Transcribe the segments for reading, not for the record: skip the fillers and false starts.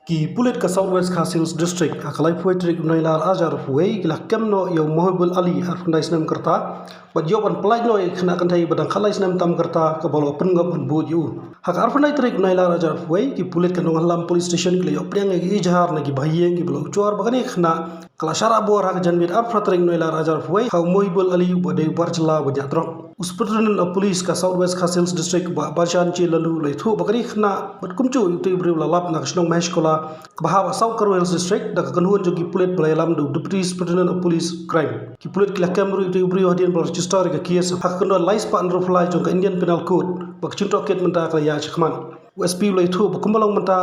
ki pulit ka Southwest Khasils district akalai puitrik nailar ajar puai kila kemno yo Mohibul Ali arfundai snam kerta bat yo ban pelai noi khna kan thai badang khalai snam tam kerta ka bolo pengop ban bu yu hak arfundai trik nailar ajar puai ki pulit ka nong halam police station kila yo priang gi ijhar na ki bhaiyeng ki bolo chuar bagani khna kala syara bor hak janbit arfratrik nailar ajar puai ha Mohibul Ali bode barjla bajatrok Usputran of Police ka Southwest Khasils district ba Bajan chi lalu lai thu bagari khna bat kumchu yuti bri lalap na kishnong mesh kola bahawa South Karwels district da kanhuan jogi pulit balayalam du deputy superintendent of police crime ki pulit kila kamru yuti bri hadian bal register ka kies hak kendo lais pa andro fly jong ka Indian penal code bak chinto ket menta ka ya chkhman USP lai thu bakumbalong menta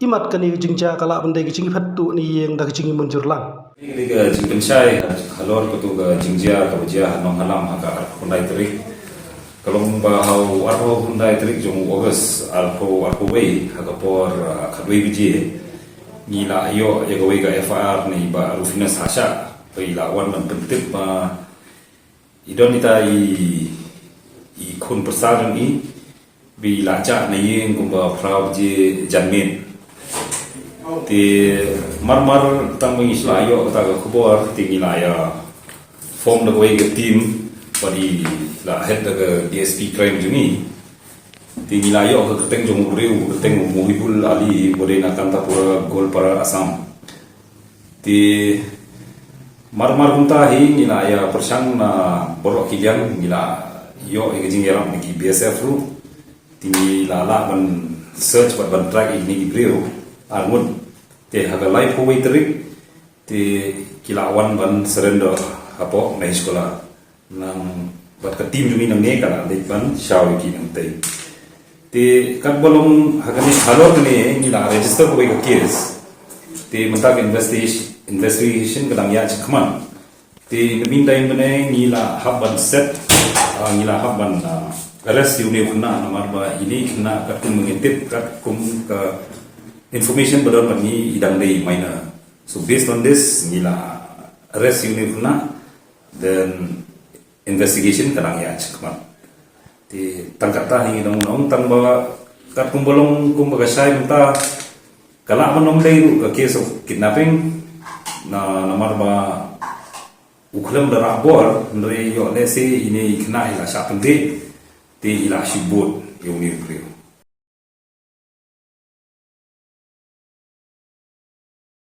imat kani jingja kala bandai ki chingi phattu ni yeng da ki chingi munjur lang ini ke jingpen syai halor kutu ke jingjia ke bejia nong halam haka Hyundai Trik kalau bahau arho Hyundai Trik jong August arho wei haka por kadwei biji ni la yo ya wei ga FR ni ba Rufina Sasha wei la wan man pentip ba idonita i kun persadan i bi la cha na yin kum ba frau ji janmin ti mar tang meng isla yo ta ga khobor ti la ya form the way the team body la head the DSP crime juni ti la yo ka teng jong riu teng Mohibul Ali bode na kanta pura gol para Assam ti mar kunta hi ni la ya persang na borok kilian ni la yo e jing yaram ni BSF ru ti la ban search ban track ni brio armut te haga life way trik te kilawan ban surrender apo na sekolah nang bat ka team jumi nang ne kala le ban shaw ki nang te kan bolong haga ni halor ni la register ko ka case te mata investigation ka lang ya chikman te in the meantime bane ni la habban set ni la habban arrest uni kuna namar ba ini kena kat kum mengintip kat kum ka information badon pani idang dei maina so based on this nila arrest unit na then investigation kanang ya chakman ti tangkata hingi dong tang ba kat kumbolong kumbaga sai menta kala manom dei ka case of kidnapping na namar ba uklam dara bor ndre yo lese ini kena ila sapende ti ila shibot unit